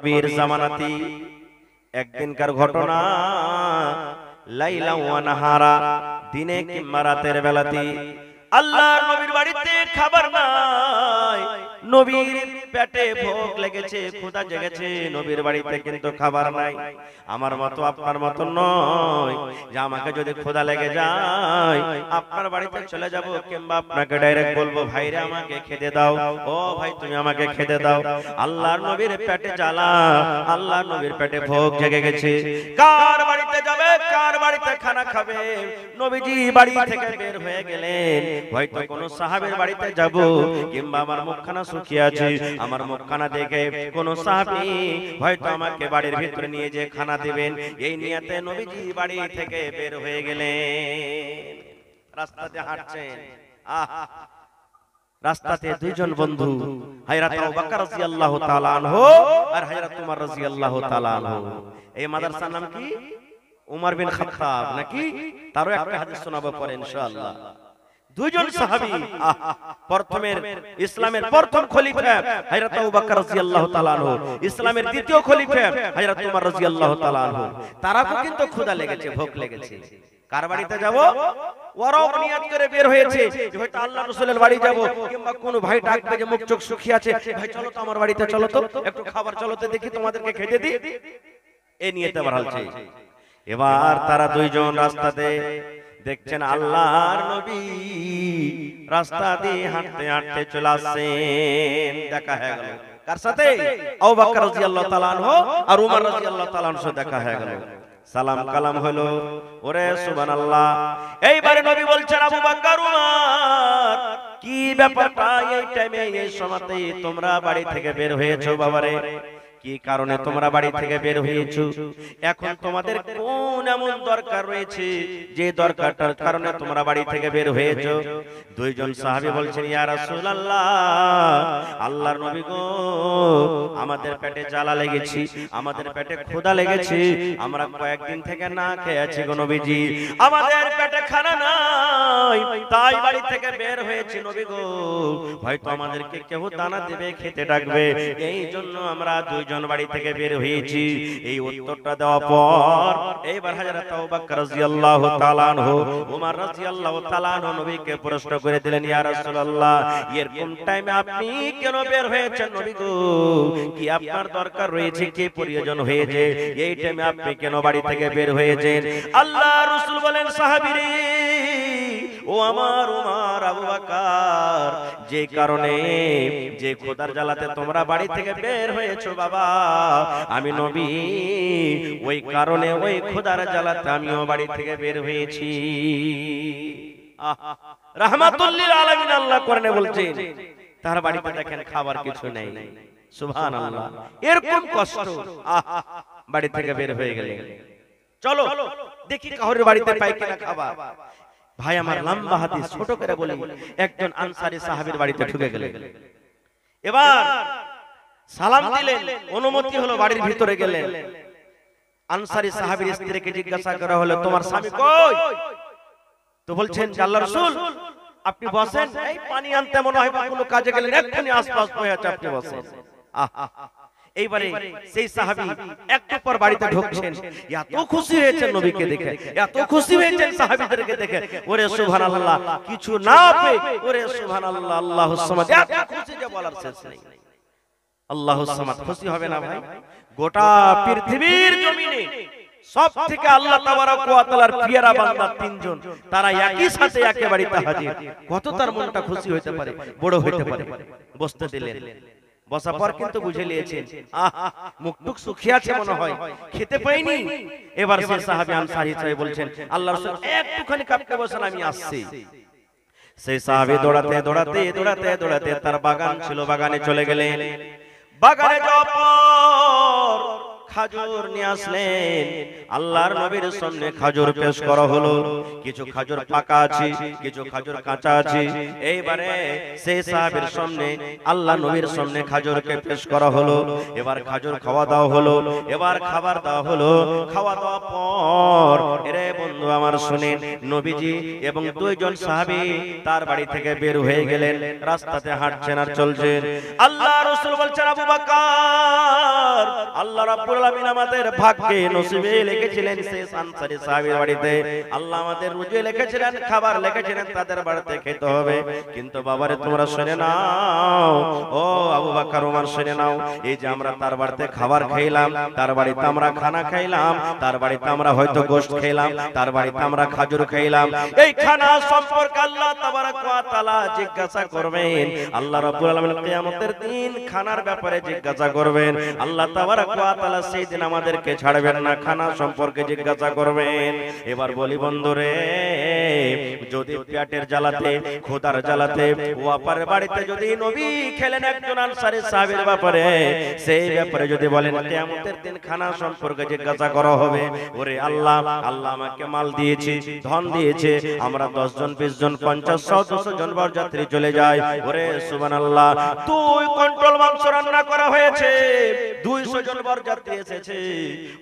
বীর জামানাতি একদিনকার ঘটনা, লাইলা ওয়া নাহারা, দিনে কিংবা রাতের বেলাতে আল্লাহর নবীর বাড়িতে খাবার নাই, নবীর পেটে ভোগ লেগেছে, ক্ষুধা জেগেছে, নবীর বাড়িতে কিন্তু খাবার নাই। আমার মতো আপনার মতো নয় যে আমাকে যদি ক্ষুধা লেগে যায় আপনার বাড়িতে চলে যাব কিংবা আপনাকে ডাইরেক্ট বলবো ভাইরে আমাকে খেতে দাও, ও ভাই তুমি আমাকে খেতে দাও। আল্লাহর নবীর পেটে জ্বালা, আল্লাহর নবীর পেটে ভোগ জেগে গেছে। কার বাড়িতে যাবে, কার বাড়িতে খানা খাবে? নবীজি বাড়ি থেকে বের হয়ে গেলেন, হয়তো কোন সাহাবীর বাড়িতে যাব কিংবা আমার মুখখানা শুকিয়ে আছে, আমার মুখখানা দেখে কোন সাহাবী হয়তো আমাকে বাড়ির ভিতরে নিয়ে যে খানা দিবেন, এই নিয়তে নবীজি বাড়ি থেকে বের হয়ে গেলেন। রাস্তাতে হাঁটছেন, রাস্তাতে দুইজন বন্ধু, হযরত আবু বকর রাদিয়াল্লাহু তাআলা আনহু আর হযরত উমর রাদিয়াল্লাহু তাআলা আনহু। এই মাদ্রাসার নাম কি? উমর বিন খাত্তাব নাকি? তারও একটা হাদিস শোনাবো পরে ইনশাআল্লাহ। দুইজন সাহাবী, প্রথমের ইসলামের প্রথম খলিফা হযরত আবু বকর রাদিয়াল্লাহু তাআলা আনহু, ইসলামের দ্বিতীয় খলিফা হযরত উমর রাদিয়াল্লাহু তাআলা আনহু। তারাও কিন্তু ক্ষুধা লেগেছে, ভোগ লেগেছে। কার বাড়িতে যাব? ওরাও নিয়ত করে বের হয়েছে যে হয়তো আল্লাহর রাসূলের বাড়ি যাব কিংবা কোন ভাই ডাকবে যে মুখ চোখ শুকিয়ে আছে, ভাই চলো তো আমার বাড়িতে, চলো তো একটু খাবার, চলো তো দেখি তোমাদেরকে খেতে দিই, এই নিয়তে বাড়ালছে। এবার তারা দুইজন রাস্তাতে দেখছেন আল্লাহর নবী রাস্তা দিয়ে হাঁটতে হাঁটতে চলে আসছেন। দেখা হয়ে গেল কার সাথে? আবু বকর রাদিয়াল্লাহু তাআলা আনহু আর উমর রাদিয়াল্লাহু তাআলা আনহু দেখা হয়ে গেল। সালাম কালাম হলো, ওরে সুবহানাল্লাহ। এইবারে নবী বলছেন আবু বকর, উমর, কি ব্যাপারটা এই টাইমে এই সময়তে তোমরা বাড়ি থেকে বের হয়েছো বাবারে? কি কারণে তোমরা বাড়ি থেকে বের হয়েছো? এখন তোমাদের কোন এমন দরকার রয়েছে যে দরকারটার কারণে তোমরা বাড়ি থেকে বের হয়েছো? দুইজন সাহাবী বলছেন, ইয়া রাসূলুল্লাহ, আল্লাহর নবী গো, আমাদের পেটে জ্বালা লেগেছে, আমাদের পেটে ক্ষুধা লেগেছে, আমরা কয়েকদিন থেকে না খেয়ে আছি গো নবীজি, আমাদের পেটে খানা নাই, তাই বাড়ি থেকে বের হয়েছি নবী গো, হয়তো আমাদেরকে কেউ দানা দেবে, খেতে ডাকবে, এই জন্য আমরা দুইজন বাড়ি থেকে বের হয়েছি। এই উত্তরটা দেওয়ার পর এইবার হযরত আবু বকর রাদিয়াল্লাহু তাআলা আনহু, উমর রাদিয়াল্লাহু তাআলা আনহু নবীকে প্রশ্ন করে দিলেন, ইয়া রাসূলুল্লাহ, এরকম টাইমে আপনি কেন বের হয়েছেন নবী গো? কি আপনার দরকার রয়েছে, কি প্রয়োজন হয়েছে, এই টাইমে আপনি কেন বাড়ি থেকে বের হয়েছেন? আল্লাহর রাসূল বলেন, সাহাবীরে, ও আমার উমর, আবু বকর, যে কারণে যে খোদার জ্বালাতে তোমরা বাড়ি থেকে বের হয়েছো বাবা, আমি নবী ওই কারণে ওই খোদার জ্বালাতে আমিও বাড়ি থেকে বের হয়েছি। রাহমাতুল লিল আলামিন আল্লাহ কোরআনে বলছেন, তার বাড়িতে দেখেন খাবার কিছু নেই, সুবহানাল্লাহ, এরকম কষ্ট, বাড়ি থেকে বের হয়ে গেলেন। চলো দেখি কাউরের বাড়িতে পাই কিনা খাবার। ভাই আমার, লম্বা হাদিস ছোট করে বলি, একজন আনসারী সাহাবীর বাড়িতে ঢুকে গেলেন। এবার সালাম দিলেন, অনুমতি হলো, বাড়ির ভিতরে গেলেন। আনসারী সাহাবীর স্ত্রীকে জিজ্ঞাসা করা হলো, তোমার স্বামী কই? তো বলছেন, আল্লাহর রাসূল, আপনি বসেন, এই পানি আনতে মনে হয় কোনো কাজে গেলেন, এক্ষুনি আশপাশ হয়ে আছে, আপনি বসেন। এইবারে সেই সাহাবী একটু পর বাড়িতে ঢুকছেন, এত খুশি হয়েছেন নবীকে দেখে, এত খুশি হয়েছেন সাহাবীদেরকে দেখে, ওরে সুবহানাল্লাহ, কিছু না পেয়ে ওরে সুবহানাল্লাহ, আল্লাহুস সামাদ, এত খুশি যে বলার শেষ নেই। আল্লাহুস সামাদ খুশি হবে না ভাই? গোটা পৃথিবীর জমিনে সবথেকে আল্লাহ তাবারক ওয়া তাআলার পিয়ারা বান্দা তিনজন, তারা একই সাথে একেবারেতে হাজির। কত তার মনটা খুশি হতে পারে, বড় হতে পারে। বসতে দিলেন, বসার পর কিন্তু বুঝে নিয়েছেন, মুখটুক শুকিয়ে আছে মনে হয়, খেতে পাইনি। এবার সেই সাহাবী আনসারী সাহেব বলছেন, আল্লাহর রাসূল একটুখানি কাপকে বসেন, আমি আসছি। সেই সাহাবী দৌড়াতে দৌড়াতে দৌড়াতে দৌড়াতে তার বাগান ছিল, বাগানে চলে গেলেন। বাগানে যাওয়ার পর খাজুর নিয়ে আসলেন, আল্লাহর নবীর সামনে খাজুর পেশ করা হলো। কিছু খাজুর পাকা আছে, কিছু খাজুর কাঁচা আছে। এইবারে সেই সাহাবীর সামনে, আল্লাহ নবীর সামনে খাজুরকে পেশ করা হলো। এবার খাজুর খাওয়া দাওয়া হলো, এবার খাবার দেওয়া হলো। খাওয়া দাওয়ার পর, এরে বন্ধু আমার শুনেন, নবীজি এবং দুইজন সাহাবী তার বাড়ি থেকে বের হয়ে গেলেন, রাস্তাতে হাঁটছেন আর চলছেন। আল্লাহ রাসূল বলছেন, আবু বকর, আল্লাহ রাব্বুল আলামিন আমাদের ভাগ্যে নসিবে লিখেছিলেন শেষ আনসারী সাহাবীর বাড়িতে আল্লাহ আমাদের রুজি লিখেছিলেন খাবার লিখেছিলেন তাদের বাড়িতে খেতে হবে কিন্তু বাবারে তোমরা শুনে নাও ও আবু বকর ওমর শুনে নাও এই যে আমরা তার বাড়িতে খাবার খাইলাম তার বাড়িতে আমরা খানা খাইলাম তার বাড়িতে আমরা হয়তো গোশত খাইলাম তার বাড়িতে আমরা খাজুর খাইলাম এই খানা সম্পর্কে আল্লাহ তাবারক ওয়া তাআলা জিজ্ঞাসা করবেন আল্লাহ রাব্বুল আলামিন কিয়ামতের দিন খানার ব্যাপারে জিজ্ঞাসা করবেন আল্লাহ তাবারক ওয়া তাআলা সেই দিন আমাদেরকে ছাড়বেন না খানা সম্পর্কে জিজ্ঞাসা করবেন এবার বলি বন্ধুরে যদি পেটের জ্বালাতে খোদার জ্বালাতে ওয়াপার বাড়িতে যদি নবী খেলেন একজন আনসারী সাহাবীর ব্যাপারে সেই ব্যাপারে যদি বলেন কিয়ামতের দিন খানা সম্পর্কে জিজ্ঞাসা করা হবে ওরে আল্লাহ আল্লাহ আমাকে মাল দিয়েছে ধন দিয়েছে আমরা 10 জন 20 জন 50 100 জন বরযাত্রী চলে যায় ওরে সুবহানাল্লাহ তুই কন্ট্রোল মাংস রান্না করা হয়েছে 200 জন বরযাত্রী এসেছে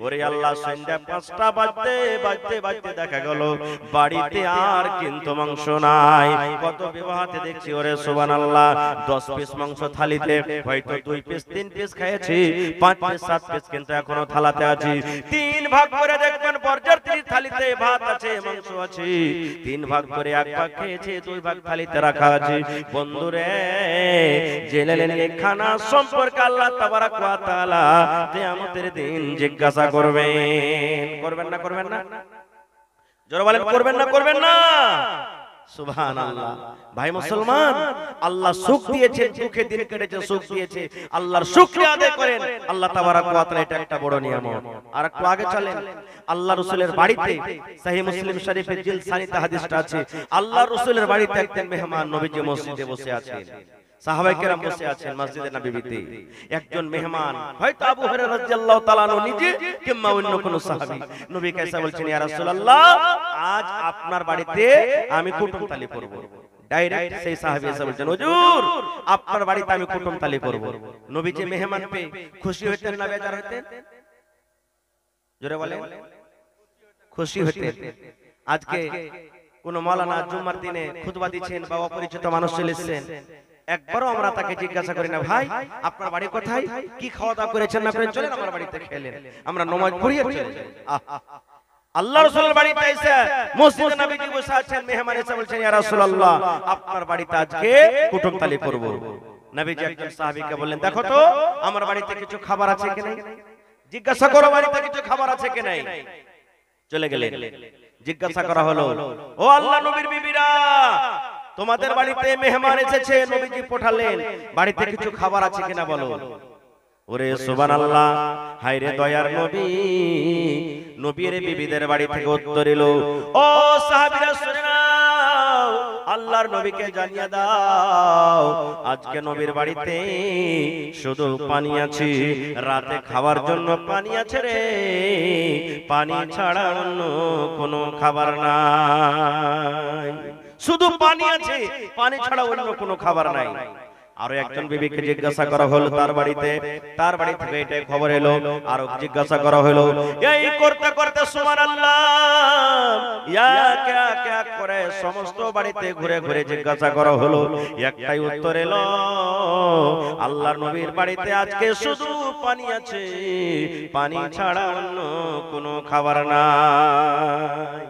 ওরে আল্লাহ সন্ধ্যা 5টা বাজতে দেখা গেল বাড়িতে আর কিন্তু মাংস নাই কত বিবাহতে দেখছি ওরে সুবহানাল্লাহ 10 পিস মাংস থালিতে হয়তো 2 পিস 3 পিস খেয়েছি 5 পিস 7 পিস কিন্তু এখনো থালাতে আছে 3 ভাগ করে দেখবেন বরযাত্রীর থালিতে ভাত আছে মাংস আছে 3 ভাগ করে এক ভাগ খেয়েছে 2 ভাগ থালিতে রাখা আছে বন্ধুরে জেলেলেন এই খানা সম্পর্কে আল্লাহ তাবারক ওয়া তাআলা কিয়ামতের দিন জিজ্ঞাসা করবেন না জোরে বলেন করবেন না সুবহানাল্লাহ ভাই মুসলমান আল্লাহ সুখ দিয়েছেন সুখে দিন কেটেছে সুখ দিয়েছে আল্লাহর শুকরিয়া আদায় করেন আল্লাহ তাবারক ওয়া তাআলা এটা একটা বড় নিয়ামত আর একটু আগে চলেন আল্লাহ রাসূলের বাড়িতে সহিহ মুসলিম শরীফের জিলসানিতে হাদিসটা আছে আল্লাহ রাসূলের বাড়িতে একজন মেহমান নবীজি মসজিদে বসে আছেন সাহাবায়ে কেরাম বসে আছেন মসজিদে নববীতে একজন মেহমান হয়তো আবু হুরায়রা রাদিয়াল্লাহু তাআলা আনহু নিজে কিংবা অন্য কোন সাহাবী নবী কাইসা বলছেন ইয়া রাসূলুল্লাহ আজ আপনার বাড়িতে আমি কুটুমতালি করব ডাইরেক্ট সেই সাহাবী এসে বলছেন হুজুর আপনার বাড়িতে আমি কুটুমতালি করব নবীজি মেহমান পেয়ে খুশি হতেন না বেজার হতেন জোরে বলেন খুশি হতেন আজকে কোন মাওলানা জুম্মার দিনে খুতবা দিচ্ছেন বা অপরিচিত মানুষ এসেছেন একবারও আমরা তাকে জিজ্ঞাসা করি না ভাই আপনার বাড়ি কোথায় কি খাওয়া দাওয়া করেছেন না করেন চলেন আমার বাড়িতে খেলেন আমরা নামাজ পড়িয়ে চলে যাই আল্লাহ রাসূলের বাড়িতে এসে মসজিদে নববী বসে আছেন মেহমান এসে বলছেন ইয়া রাসূলুল্লাহ আপনার বাড়িতে আজকে কুটুমতালি করব নবীজি একজন সাহাবীকে বললেন দেখো তো আমার বাড়িতে কিছু খাবার আছে কি নাই জিজ্ঞাসা করো বাড়িতে কিছু খাবার আছে কি নাই চলে গেলেন জিজ্ঞাসা করা হলো ও আল্লাহ নবীর বিবিরা তোমাদের বাড়িতে মেহমান এসেছে নবীজি পাঠালেন বাড়িতে কিছু খাবার আছে কিনা বলো ওরে সুবহানাল্লাহ হায় রে দয়ার নবী নবীর বিবিদের বাড়ি থেকে উত্তর এলো ও সাহাবীরা শুনে নাও আল্লাহর নবীকে জানিয়ে দাও আজকে নবীর বাড়িতে শুধু পানি আছে রাতে খাওয়ার জন্য পানি আছে রে পানি ছাড়া অন্য কোনো খাবার নাই শুধু পানি আছে পানি ছাড়া অন্য কোনো খাবার নাই আর একজন বিবিকে জিজ্ঞাসা করা হলো তার বাড়ি থেকে এটা খবর এলো আর জিজ্ঞাসা করা হলো এই করতে করতে সুবহানাল্লাহ ইয়া কে করে সমস্ত বাড়িতে ঘুরে ঘুরে জিজ্ঞাসা করা হলো একটাই উত্তর এলো আল্লাহর নবীর বাড়িতে আজকে শুধু পানি আছে পানি ছাড়া অন্য কোনো খাবার নাই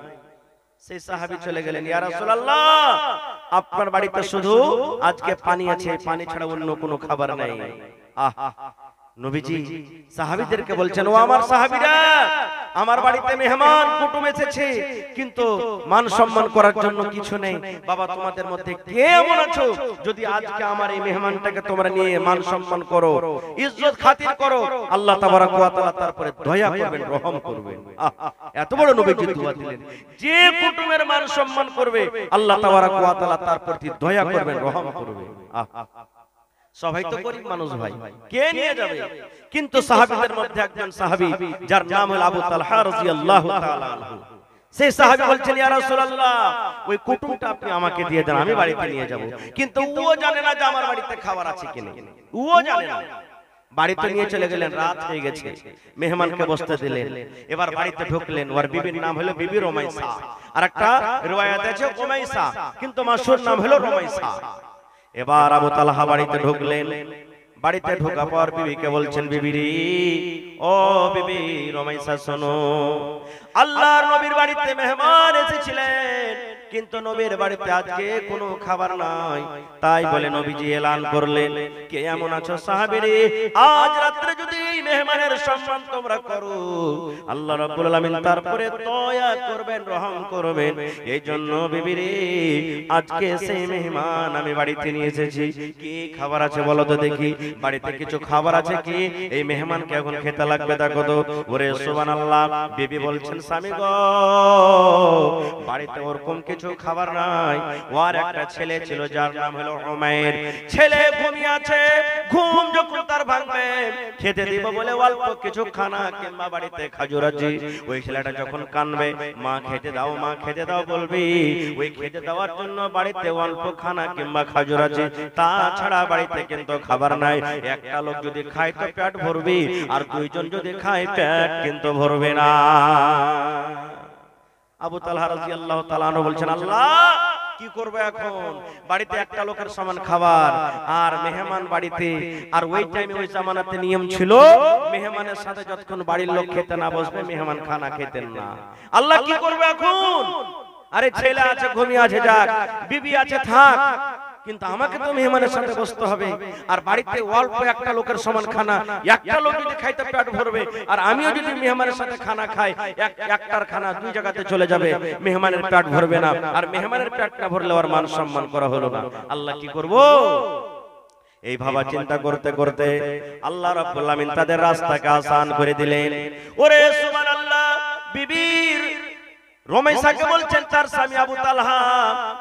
সেই সাহাবী চলে গেলেন ইয়া রাসূলুল্লাহ আপনার বাড়িতে শুধু আজকে পানি আছে পানি ছাড়া অন্য কোনো খাবার নাই নবীজি সাহাবীদেরকে বলছেন ও আমার সাহাবীরা আমার বাড়িতে মেহমান কুটুম এসেছে কিন্তু মান সম্মান করার জন্য কিছু নেই বাবা তোমাদের মধ্যে কে এমন আছো যদি আজকে আমার এই মেহমানটাকে তোমরা নিয়ে মান সম্মান করো ইজ্জত খাতির করো আল্লাহ তাবারক ওয়া তাআলা তারপরে দয়া করবেন রহম করবেন এত বড় নবীজি দোয়া দিলেন যে কুটুমের মান সম্মান করবে আল্লাহ তাবারক ওয়া তাআলা তার প্রতি দয়া করবেন রহম করবেন সবাই তো গরীব মানুষ ভাই কে নিয়ে যাবে কিন্তু সাহাবীদের মধ্যে একজন সাহাবী যার নাম হলো আবু তালহা রাদিয়াল্লাহু তাআলা আনহু সেই সাহাবী বলছেন ইয়া রাসূলুল্লাহ ওই কুটুমটা আপনি আমাকে দিয়ে দেন আমি বাড়িতে নিয়ে যাব কিন্তু ও জানে না যে আমার বাড়িতে খাবার আছে কিনা ও জানে না বাড়িতে নিয়ে চলে গেলেন রাত হয়ে গেছে মেহমানকে বসতে দিলেন এবার বাড়িতে ঢুকলেন ওর বিবির নাম হলো বিবি রুমাইসা আরেকটা riwayat আছে উমাইসা কিন্তু মাশহুর নাম হলো রুমাইসা এবার আবু তালহা বাড়িতে ঢুকলেন বাড়িতে ঢোকা পর বিবিকে বলছেন, বিবিরি ও বিবি রমাইসা শোনো, আল্লাহর নবীর বাড়িতে মেহমান এসেছিলেন, কিন্তু নবীর বাড়িতে আজকে কোনো খাবার নাই। তাই বলে নবীজি এলান করলেন, কে এমন আছো সাহাবীরে, আজ রাত্রে যদি মেহমানের সম্মান তোমরা করো, আল্লাহ রাব্বুল আলামিন তারপরে দয়া করবেন, রহম করবেন। এই জন্য বিবিরে আজকে সেই মেহমান আমি বাড়িতে নিয়ে এসেছি। কি খাবার আছে বলো তো দেখি, বাড়িতে কিছু খাবার আছে কি? এই মেহমানকে এখন খেতে লাগবে, দেখো তো। ওরে সুবহানাল্লাহ, বিবি বলছেন, স্বামী গো, বাড়িতে ওরকম কিছু খাবার নাই। ওর একটা ছেলে ছিল যার নাম হলো উমাইর। ছেলে ঘুমিয়ে আছে, ঘুম যখন তার ভাঙবে, খেতে দিব বলে অল্প কিছু খানা কিংবা বাড়িতে খাজুর আছে, ওই ছেলেটা যখন কানবে, মা খেতে দাও, মা খেতে দাও বলবি, ওই খেতে দেওয়ার জন্য বাড়িতে অল্প খানা কিংবা খাজুর আছে, তাছাড়া বাড়িতে কিন্তু খাবার নাই। একটা লোক যদি খায় তো পেট ভরবি, আর দুইজন যদি খায় পেট কিন্তু ভরবে না। আবু তালহা রাদিয়াল্লাহু তাআলা আনহু বলছেন, আল্লাহ কি করব এখন, বাড়িতে একটা লোকের সমান খাবার আর মেহমান বাড়িতে। আর ওই টাইমে ওই জামানাতে নিয়ম ছিল, মেহমানের সাথে যতক্ষণ বাড়ির লোক খেতে না বসবে মেহমান খানা খেতেন না। আল্লাহ কি করব এখন? আরে ছেলে আছে ঘুমিয়ে আছে, যাক, বিবি আছে থাক, কিন্তু আমাকে তো মেহমানের সাথে বসতে হবে। আর বাড়িতে অল্প একটা লোকের সমান খানা, একটা লোক যদি খাইতে পেট ভরবে, আর আমিও যদি মেহমানের সাথে খানা খাই, একটার খানা দুই জায়গাতে চলে যাবে, মেহমানের পেট ভরবে না, আর মেহমানের পেট না ভরলে আর মান সম্মান করা হলো না। আল্লাহ কি করব? এই ভাবা চিন্তা করতে করতে আল্লাহ রাব্বুল আমিন তাদের রাস্তাকে আসান করে দিলেন। ওরে সুবহানাল্লাহ, বিবির রমেশাকে বলছেন তার স্বামী আবু তালহা,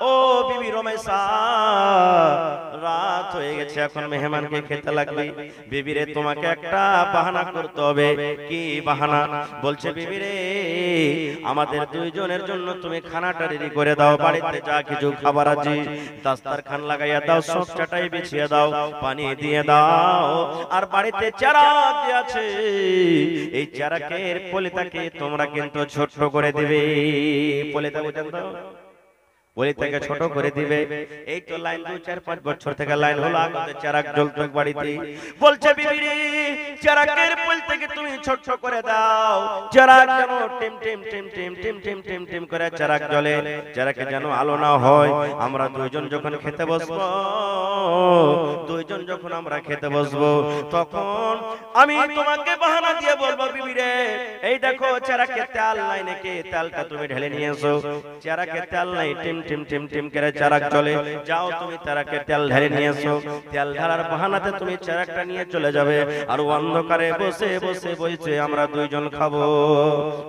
ও বিবি রমেশা, রাত হয়ে গেছে, এখন মেহমানকে খেতে লাগবে। বিবিরে তোমাকে একটা বাহানা করতে হবে। কি বাহানা? বলছে, বিবিরে আমাদের দুইজনের জন্য তুমি খানাটা রেডি করে দাও, বাড়িতে যা কিছু খাবার আছে দাস্তারখান লাগাইয়া দাও, সব চাটাই বিছিয়ে দাও, পানি দিয়ে দাও, আর বাড়িতে চারাক আছে, এই চারাকের পলিতাকে তোমরা কিন্তু ছোট করে দিবে। পলিতা বুঝেন তো, পলিতাকে ছোট করে দিবে। এই তো লাইন 2-4-5 বছর থেকে লাইন হলো, আগে চারাক জ্বলতো বাড়িতে। বলছে, বিবি চারাকের পলিতাকে তুমি ছোট ছোট করে দাও, চারাক যেন team team team team team team team team করে চারাক জ্বলে, চারাকে যেন আলো না হয়। আমরা দুইজন যখন খেতে বসবো, দুইজন যখন আমরা খেতে বসবো, তখন আমি তোমাকে বাহানা দিয়ে বলবো, বিবি রে এই দেখো চারাকে তেল নাই নাকি, তেলটা তুমি ঢেলে নিয়ে এসো। চারাকে তেল নাই, টিম টিম টিম টিম করে চারাক জ্বলে, যাও তুমি চারাকে তেল ঢেলে নিয়ে এসো। তেল ঢালার বাহানাতে তুমি চারাকটা নিয়ে চলে যাবে, আর অন্ধকারে বসে বসে বসে আমরা দুইজন খাবো।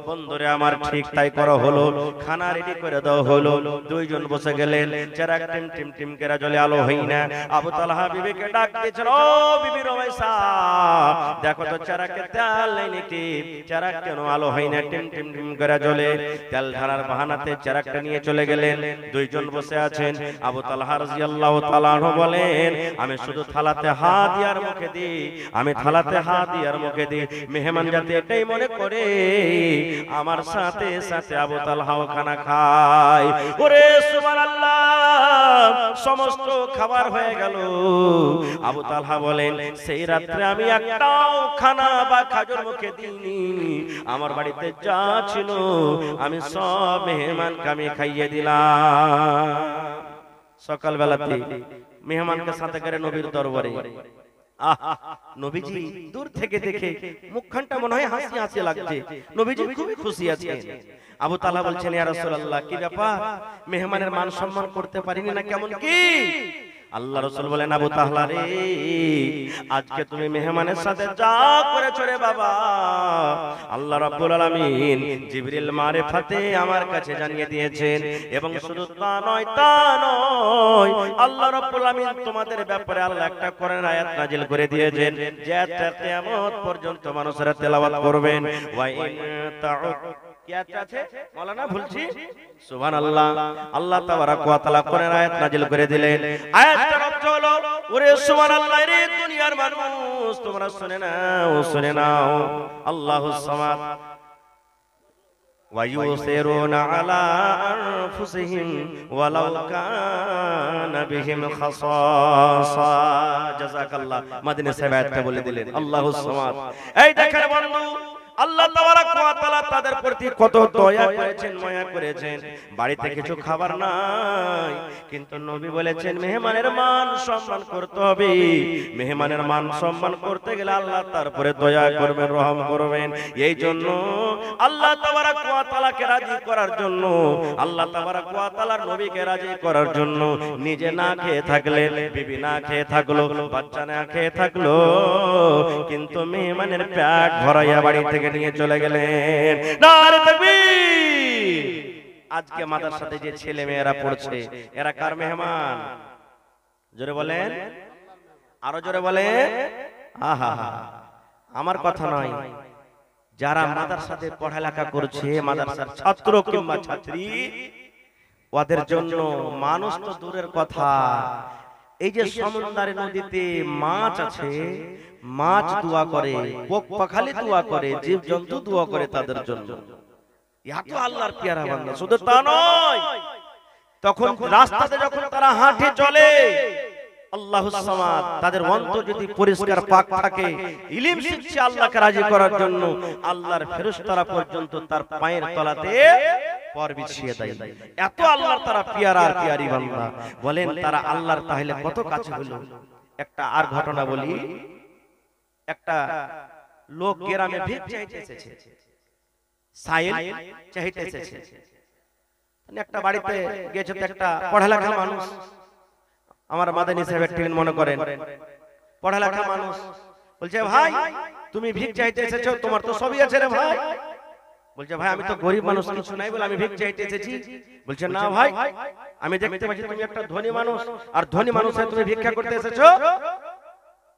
বন্ধুরে আমার ঠিক তাই করা হলো, খানা রেডি করে দাও হলো, দুইজন বসে গেলেন, চারাক টিম টিম টিম করে জ্বলে, আলো হই না। আবু তালহা বিবিকে ডাক দিয়েছিল, ও বিবি রমেশা, দেখো তো চারাকে তেল নাই নাকি, চারাক কেন আলো হয় না, টিম টিম টিম করে জ্বলে। তেল ঢালার বাহানাতে চারাকটা নিয়ে চলে গেলেন, দুইজন বসে আছেন। আবু তালহা রাদিয়াল্লাহু তাআলা আনহু বলেন, আমি শুধু থালাতে হাত দিয়ার মুখে দিই, আমি থালাতে হাত দিয়ার মুখে দিই, মেহমান যাতে এটাই মনে করে আমার সাথে সাথে আবু তালহাও খানা খায়। ওরে সুবহানাল্লাহ, সমস্ত খাবার হয়ে গেল। আবু তালহা বলেন, সেই রাত্রে আমি একটাও খানা বা খাজুর মুখে দিইনি, আমার বাড়িতে যা ছিল আমি সব মেহমানকে আমি খাইয়ে দিলাম। সকালবেলাতে মেহমানকে সাথে করে নবীর দরবারে, নবীজি দূর থেকে দেখে মুখখানটা মনে হয় হাসি হাসি লাগছে, নবীজি খুবই খুশি আছেন। আবু তালহা বলছেন, ইয়া রাসূলুল্লাহ, কি ব্যাপার, মেহমানের মান সম্মান করতে পারিনি না কেমন কি? আল্লাহ রাসূল বলেন, আবু তালহা রে, আজকে তুমি মেহমানের সাথে যা করেছো রে বাবা, আল্লাহ রাব্বুল আলামিন জিবরিল মারিফাতে আমার কাছে জানিয়ে দিয়েছেন। এবং শুধু তা নয়, আল্লাহ রাব্বুল আলামিন তোমাদের ব্যাপারে আল্লাহ একটা কোরআন আয়াত নাজিল করে দিয়েছেন, যে আয়াতটা কিয়ামত পর্যন্ত মানুষেরা তেলাওয়াত করবেন। ওয়া ইন তাউদ, কি আয়াত আছে মাওলানা ভুলছি, সুবহানাল্লাহ, আল্লাহ তাবারাক ওয়া তাআলা কোরআন আয়াত নাজিল করে দিলেন। আয়াতটার অর্থ হলো, ওরে সুবহানাল্লাহ রে দুনিয়ার মানুষ, তোমরা শুনে নাও, শুনে নাও, আল্লাহুস সামাদ, ويؤثرون على أنفسهم ولو كان بهم خصاصة جزاك الله مدني سبعت বলে দিলেন আল্লাহুস সামাদ এই দেখেন বন্ধু আল্লাহ তাবারক ওয়া তাআলা তাদের প্রতি কত দয়া করেছেন মায়া করেছেন বাড়িতে কিছু খাবার নাই কিন্তু নবী বলেছেন মেহমানের মান সম্মান করতে হবে মেহমানের মান সম্মান করতে গেলে আল্লাহ তারপরে দয়া করবেন রহম করবেন এই জন্য আল্লাহ তাবারক ওয়া তাআলাকে রাজি করার জন্য আল্লাহ তাবারক ওয়া তাআলার নবীকে রাজি করার জন্য নিজে না খেয়ে থাকলে বিবি না খেয়ে থাকলো বাচ্চা না খেয়ে থাকলো কিন্তু মেহমানের পেট ভরাইয়া বাড়ি থেকে নিয়ে চলে গেলেন নারে তাকবীর আজকে মাদ্রাসাতে যে ছেলে মেয়েরা পড়ছে এরা কার মেহমান জোরে বলেন আরো জোরে বলেন আহা আমার কথা নয় যারা মাদ্রাসাতে পড়ালেখা করছে মাদ্রাসার ছাত্র কিংবা ছাত্রী ওদের জন্য মানুষ তো দূরের কথা এই যে সমুদ্রের নদীতে মাছ আছে মাছ দোয়া করে পোক পাখালি দোয়া করে জীবজন্তু দোয়া করে তাদের জন্য এত আল্লাহর পেয়ারা বান্দা শুধু তা নয় তখন রাস্তাতে যখন তারা হাঁটে চলে আল্লাহুস সামাদ তাদের অন্তর যদি পরিষ্কার পাক থাকে ইলম শিখছে আল্লাহকে রাজি করার জন্য আল্লাহর ফেরেশতারা পর্যন্ত তার পায়ের তলাতে পর বিছিয়ে দেয় এত আল্লাহর তারা পেয়ারা আর পেয়ারি বান্দা বলেন তারা আল্লাহর তাহলে কত কাছে হলো একটা আর ঘটনা বলি একটা লোক গ্রামে ভিক চাইতে এসেছে সাইল চাইতে এসেছে একটা বাড়িতে গেছে তো একটা পড়ালেখা মানুষ আমার মাদানী সাহেবের টিন মনে করেন পড়ালেখা মানুষ বলছে ভাই তুমি ভিক চাইতে এসেছো তোমার তো সবই আছে রে ভাই বলছে ভাই আমি তো গরিব মানুষ কিছু নাই বলে আমি ভিক চাইতে এসেছি বলছে না ভাই আমি দেখতে পাচ্ছি তুমি একটা ধনী মানুষ আর ধনী মানুষ হয়ে তুমি ভিক্ষা করতে এসেছো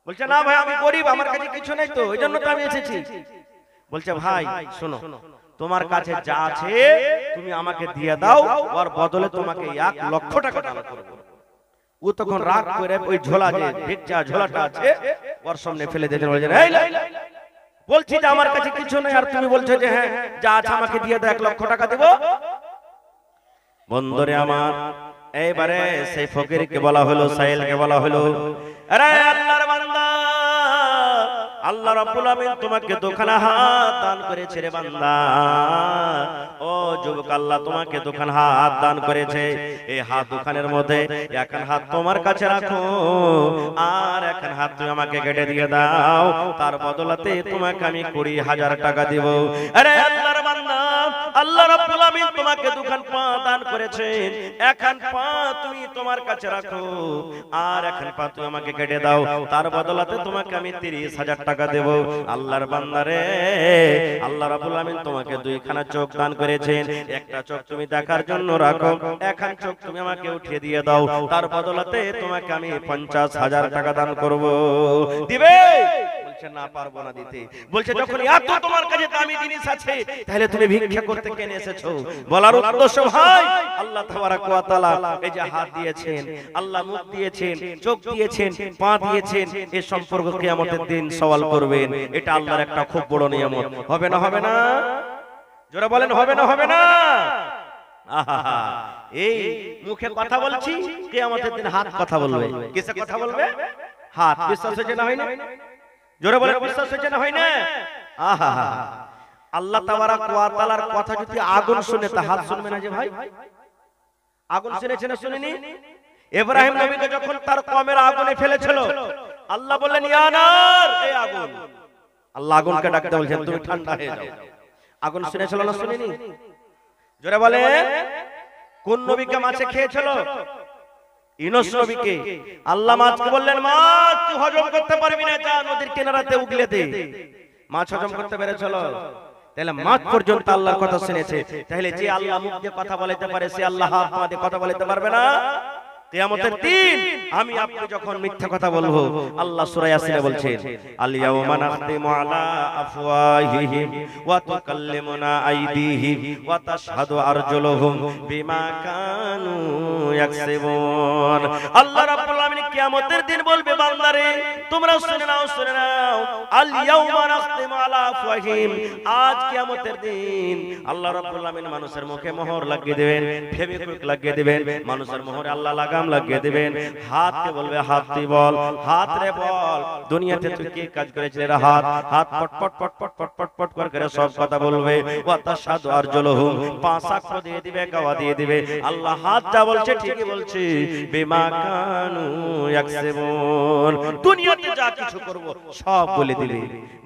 বলছে না ভাই আমি গরিব আমার কাছে কিছু নাই তো এইজন্য তো আমি এসেছি বলছে ভাই শোনো তোমার কাছে যা আছে তুমি আমাকে দিয়ে দাও ওর বদলে তোমাকে 1 লক্ষ টাকা দান করব ও তখন রাগ করে ওই ঝোলা যে ভিক্ষা ঝোলাটা আছে ওর সামনে ফেলে দিয়েছেন বলেন এই বলছি যে আমার কাছে কিছু নাই আর তুমি বলছো যে হ্যাঁ যা আছে আমাকে দিয়ে দাও 1 লক্ষ টাকা দেব বন্ধুরে আমার এইবারে সেই ফকিরকে বলা হলো সাইলকে বলা হলো আরে আল্লাহর বান্দা আল্লাহ রাব্বুল আমিন তোমাকে দুখানা হাত দান করেছে রে বান্দা ও যুবক আল্লাহ তোমাকে দুখানা হাত দান করেছে এই হাত দুখানের মধ্যে একখান হাত তোমার কাছে রাখো আর একখান হাত তুমি আমাকে কেটে দিয়ে দাও তার বদলাতে তোমাকে আমি 20,000 টাকা দেব আরে আল্লাহর বান্দা আল্লাহ রাব্বুল আমিন তোমাকে দুখান পা দান করেছেন একখান পা তুমি তোমার কাছে রাখো আর একখান পা তুমি আমাকে কেটে দাও তার বদলাতে তোমাকে আমি 30,000 টাকা দেব আল্লাহর বান্দারে আল্লাহ রাব্বুল আমিন তোমাকে দুইখানা চোখ দান করেছেন একটা চোখ তুমি দেখার জন্য রাখো একখান চোখ তুমি আমাকে উঠিয়ে দিয়ে দাও তার বদলাতে তোমাকে আমি 50,000 টাকা দান করব দিবে বলছে না পারবো না দিতে বলছে যখন এত তোমার কাছে দামি জিনিস আছে তাহলে তুমি ভিক্ষা করতে কেন এসেছো বলার উদ্দেশ্য ভাই আল্লাহ তাবারক ওয়া তাআলা এই যে হাত দিয়েছেন আল্লাহ মুখ দিয়েছেন চোখ দিয়েছেন পা দিয়েছেন এই সম্পর্ক কিয়ামতের দিন সওয়াল করবেন এটা আল্লাহর একটা খুব বড় নিয়ামত হবে না হবে না জোরে বলেন হবে না হবে না আহা এই মুখে কথা বলছি কিয়ামতের দিন হাত কথা বলবে কিসে কথা বলবে হাত বিশ্বাস হচ্ছে না হয় না জোরে বলেন বিশ্বাস হচ্ছে না হয় না আহা আল্লাহ তাবারক ওয়া তাআলার কথা যদি আগুন শুনে তা হাত শুনবে না যে ভাই আগুন শুনেছে না শুনেনি ইব্রাহিম নবীকে যখন তার কওমের আগুনে ফেলেছিল আল্লাহ বললেন ইয়া নার এই আগুন আল্লাহ আগুনকে ডাকতে বলছেন তুমি ঠান্ডা হয়ে যাও আগুন শুনেছিল না শুনেনি জোরে বলেন কোন নবীকে মাছে খেয়েছিল ইউনূস নবীকে আল্লাহ মাছকে বললেন মাছ তুই হজম করতে পারবি না যা নদীর কিনারাতে উগলে দে মাছ হজম করতে পেরেছিল তাহলে মাছ পর্যন্ত আল্লাহর কথা শুনেছে তাহলে যে আল্লাহ মুখ দিয়ে কথা বলতে পারে সে আল্লাহ হাত পা দিয়ে কথা বলতে পারবে না কিয়ামতের দিন আমি আপনি যখন মিথ্যা কথা বলবো আল্লাহ সূরা ইয়াসিনে বলছেন আল ইয়াওমা নাখতিমু আলা আফওয়াহিহিম ওয়া তুকাল্লিমুনা আইদিহিম ওয়া তাশহাদু আরজুলুহুম বিমা কানু ইয়াকসিবুন আল্লাহ রাব্বুল আলামিন কিয়ামতের দিন বলবে বান্দারে তোমরা শুনে নাও আল ইয়াউমা নাখতিমু আলা আফওয়াহিম, আজ কিয়ামতের দিন আল্লাহ রাব্বুল আলামিন মানুষের মুখে মোহর লাগিয়ে দিবেন, ফেভিকুইক লাগিয়ে দিবেন, মানুষের মোহরে আল্লাহ লাগাম লাগিয়ে দিবেন। হাতকে বলবে হাত তুই বল, হাত রে বল দুনিয়াতে তুই কি কাজ করেছিস রে হাত, হাত পট পট পট পট পট পট পট করে সব কথা বলবে। ওয়া তাশহাদু আরজুলুহুম, পা সাক্ষ্য দিয়ে দিবে, গাওয়া দিয়ে দিবে। আল্লাহ হাত যা বলছে ঠিকই বলছে, বিমা কানু ইয়াকসিবুন, দুনিয়াতে যা কিছু করব সব বলে দিবে।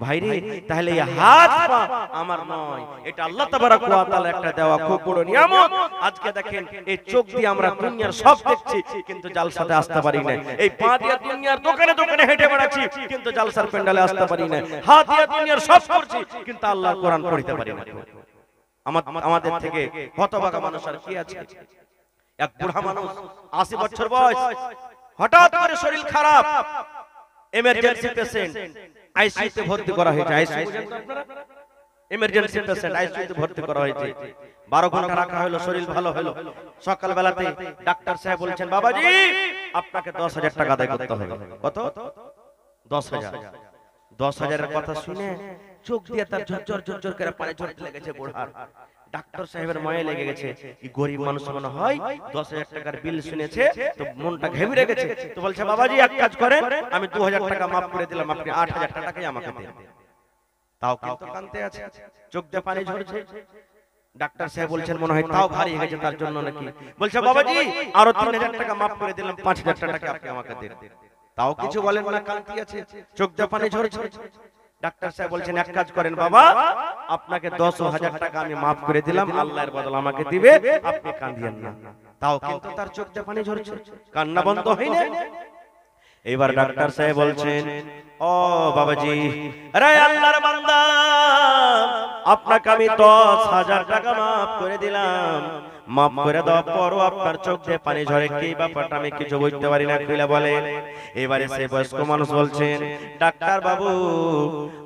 ভাইরে তাহলে এই হাত পা আমার নয়, এটা আল্লাহ তাবারাক ওয়া তাআলা একটা দেওয়া খুব বড় নিয়ামত। আজকে দেখেন এই চোখ দিয়ে আমরা দুনিয়ার সব দেখছি কিন্তু জালসাতে আসতে পারি না, এই পা দিয়ে দুনিয়ার দোকানে দোকানে হেঁটে বেড়াচ্ছি কিন্তু জালসার প্যান্ডেলে আসতে পারি না, হাত দিয়ে দুনিয়ার সব করছি কিন্তু আল্লাহর কোরআন পড়তে পারি না। আমাদের থেকে হতভাগা মানুষ আর কি আছে? এক বুড়া মানুষ 80 বছর বয়স, হঠাৎ করে শরীর খারাপ, এমার্জেন্সি পেশেন্ট, আইসিইউতে ভর্তি করা হয়েছে। আইসিইউ আপনারা এমার্জেন্সি পেশেন্ট আইসিইউতে ভর্তি করা হয়েছে। 12 ঘন্টা রাখা হলো, শরীর ভালো হলো। সকাল বেলাতে ডাক্তার সাহেব বলছেন বাবাজি আপনাকে 10,000 টাকা আদায় করতে হবে। কত? 10,000। 10,000 এর কথা শুনে চোখ দিয়ে তার ঝরঝর ঝরঝর করে পানি ঝরতে লেগেছে বুড়ার। ডাক্তার সাহেবের মায়ে লেগে গেছে, এই গরিব মানুষ মনে হয় 10,000 টাকার বিল শুনেছে তো মনটা ঘেমে গেছে। তো বলছে বাবাজি এক কাজ করেন, আমি 2,000 টাকা মাফ করে দিলাম, আপনি 8,000 টাকাই আমাকে দেন। তাও কিন্তু কাঁদতে আছে, চোখ দিয়ে পানি ঝরছে। ডাক্তার সাহেব বলছেন মনে হয় তাও ভারী হয়ে গেছে তার জন্য নাকি। বলছে বাবাজি আরো 3,000 টাকা মাফ করে দিলাম, 5,000 টাকা আপনি আমাকে দেন। তাও কিছু বলেন না, কাঁদতে আছে, চোখ দিয়ে পানি ঝরছে। ডাক্তার সাহেব বলছেন এক কাজ করেন বাবা, আপনাকে 10,000 টাকা আমি মাফ করে দিলাম, আল্লাহর বদলে আমাকে দিবে, আপনি কাঁদিয়েন না। তাও কিন্তু তার চোখ দিয়ে পানি ঝরছে, কান্না বন্ধ হয় না। এবার ডাক্তার সাহেব বলছেন ও বাবাজি, আরে আল্লাহর বান্দা আপনাকে আমি 10,000 টাকা মাফ করে দিলাম, মাফ করে দেওয়ার পরও আপনার চোখ দিয়ে পানি ঝরে, কি ব্যাপারটা আমি কিছু বুঝতে পারি না, খুলে বলেন। এবারে সেই বয়স্ক মানুষ বলছেন ডাক্তার বাবু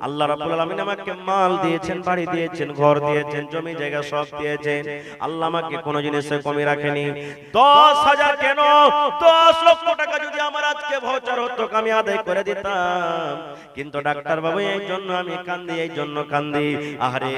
আল্লাহ রাব্বুল আলামিন আমাকে মাল দিয়েছেন, বাড়ি দিয়েছেন, ঘর দিয়েছেন, জমি জায়গা সব দিয়েছেন, আল্লাহ আমাকে কোনো জিনিসে কমই রাখেনি। 10,000 কেন 10 লক্ষ টাকা যদি আমার আজকে ভাউচার হতো আমি আদায় করে দিতাম। কিন্তু ডাক্তার বাবু এই জন্য আমি কান্দি, এই জন্য কান্দি, আরে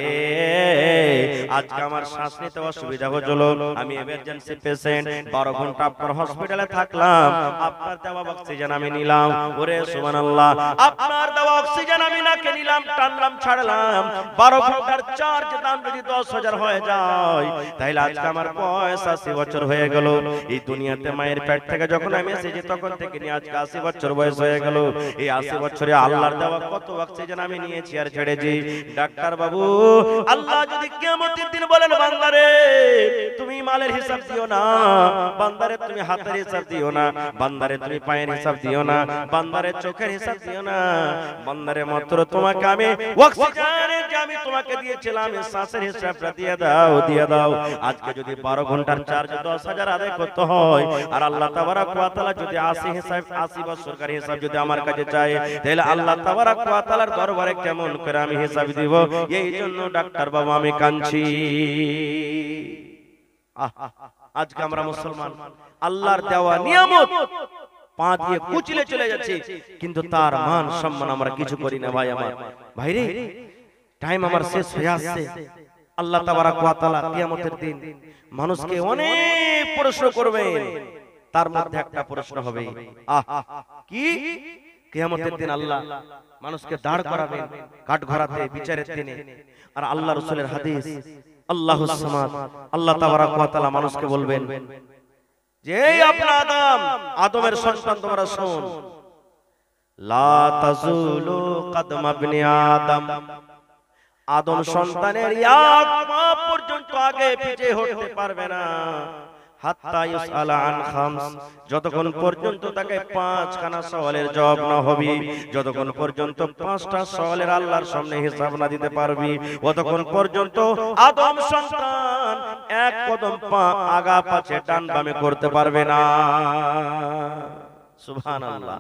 আজকে আমার শ্বাস নিতে অসুবিধা হলো, আমি এমার্জেন্সি পেশেন্ট, 12 ঘন্টা আপনার হসপিটালে থাকলাম, আপনার দেওয়া অক্সিজেন আমি নিলাম, ওরে সুবহানাল্লাহ, আপনার দেওয়া অক্সিজেন আমি নাকে নিলাম, টানলাম, ছাড়লাম, 12 ঘন্টার চার্জ দাম যদি 10,000 হয়ে যায় তাহলে আজকে আমার বয়স 80 বছর হয়ে গেল। এই দুনিয়াতে মায়ের পেট থেকে যখন আমি এসেছি তখন থেকে নিয়ে আজকে 80 বছর বয়স হয়ে গেল। এই 80 বছরে আল্লাহর দেওয়া কত অক্সিজেন আমি নিয়েছি আর ছেড়েছি। ডাক্তার বাবু আল্লাহ যদি কিয়ামতের দিন বলেন বান্দারে তুমি মালের হিসাব দিও না, বান্দারে তুমি হাতের হিসাব দিও না, বান্দারে তুমি পায়ের হিসাব দিও না, বান্দারে চোখের হিসাব দিও না, বান্দারে মাত্র তোমাকে আমি অক্সিজেনের যে আমি তোমাকে দিয়েছিলাম এই শ্বাসের হিসাবটা দিয়ে দাও, দিয়ে দাও। আজকে যদি 12 ঘন্টার চার্জ 10,000 আদায় করতে হয় আর আল্লাহ তাবারাক ওয়া তাআলা যদি 80 বছরকার হিসাব যদি আমার কাছে চায় তাহলে আল্লাহ তাবারাক ওয়া তাআলার দরবারে কেমন করে আমি হিসাব দিব? এই জন্য ডাক্তার বাবা আমি কাঁদছি। আজকে আমরা মুসলমান আল্লাহর দেওয়া নিয়ামত পা দিয়ে কুচলে চলে যাচ্ছে কিন্তু তার মান সম্মান আমরা কিছু করি না। ভাই আমার ভাইরে টাইম আমার শেষ হয়ে আসছে। আল্লাহ তাবারাক ওয়া তাআলা কিয়ামতের দিন মানুষকে অনেক প্রশ্ন করবেন, তার মধ্যে একটা প্রশ্ন হবে কি কিয়ামতের দিন আল্লাহ মানুষকে দাঁড় করাবেন কাঠগড়াতে বিচারের দিনে। আর আল্লাহ রাসূলের হাদিস আল্লাহুস সামাদ আল্লাহ তাবারাক ওয়া তাআলা মানুষকে বলবেন যে আপনার আদমের সন্তান তোমরা শোন, লা তাজুলু কদম ইবনে আদম, আদম সন্তানের এক পা পর্যন্ত আগে পিছে হতে পারবে না, হাত্তা ইউসআলা আন খামস, যতক্ষণ পর্যন্ত তাকে 5খানা সওয়ালের জবাব না হবে, যতক্ষণ পর্যন্ত 5টা সওয়ালের আল্লাহর সামনে হিসাব না দিতে পারবি, ততক্ষণ পর্যন্ত আদম সন্তান এক কদম পা আগা পাছে ডান বামে করতে পারবে না। সুবহানাল্লাহ।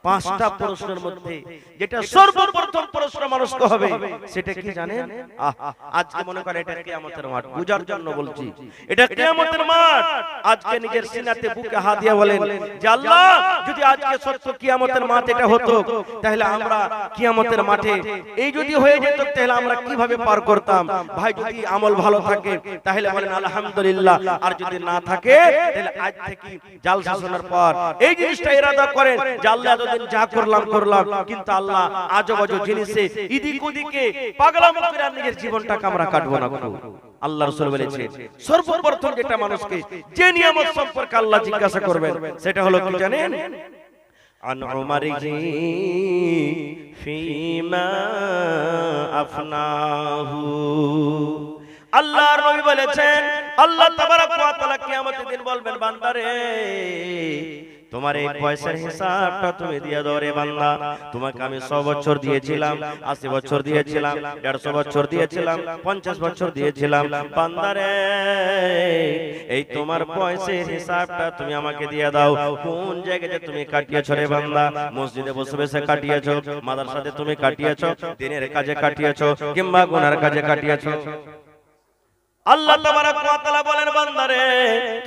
পাঁচটা প্রশ্নের মধ্যে যেটা সর্বপ্রথম প্রশ্ন মানুষকে হবে সেটা কি জানেন? আজকে মনে করেন এটা কিয়ামতের মাঠ, বুঝার জন্য বলছি, এটা কিয়ামতের মাঠ। আজকে নিজের সিনাতে বুকে হাত দিয়ে বলেন যে আল্লাহ, যদি আজকে সত্য কিয়ামতের মাঠ এটা হতো, তাহলে আমরা কিয়ামতের মাঠে এই যদি হয়ে যেত, তাহলে আমরা কিভাবে পার করতাম? ভাই, যদি আমল ভালো থাকে তাহলে বলেন আলহামদুলিল্লাহ, আর যদি না থাকে তাহলে আজ থেকে জালসা শোনার পর এই জিনিসটা ইরাদা করেন যে আল্লাহ এতদিন যা করলাম, কিন্তু আল্লাহ আজব আজব জিনিসে ইদিক ওদিকে পাগলামো করে নিজের জীবনটাকে আমরা কাটবো না। আল্লাহ রাসূল বলেছে সর্বপ্রথম যেটা মানুষকে যে নিয়ামত সম্পর্কে আল্লাহ জিজ্ঞাসা করবেন সেটা হলো কি জানেন? আন উমারিহি ফিমা আফনাহু। আল্লাহর নবী বলেছেন, আল্লাহ তাবারক ওয়া তাআলা কিয়ামতের দিন বলবেন, বান্দারে তোমার এই পয়সার হিসাবটা তুমি দিয়ে দাও রে বান্দা। তোমাকে আমি 100 বছর দিয়েছিলাম, 80 বছর দিয়েছিলাম, 150 বছর দিয়েছিলাম, 50 বছর দিয়েছিলাম, বান্দারে এই তোমার পয়সার হিসাবটা তুমি আমাকে দিয়ে দাও। কোন জায়গায় তুমি কাটিয়েছো রে বান্দা? মসজিদে বসে বসে কাটিয়েছো, মাদ্রাসাতে তুমি কাটিয়েছো, দিনের কাজে কাটিয়েছো, কিংবা গুনার কাজে কাটিয়েছো। আল্লাহ তাবারক ওয়া তাআলা বলেন, বান্দারে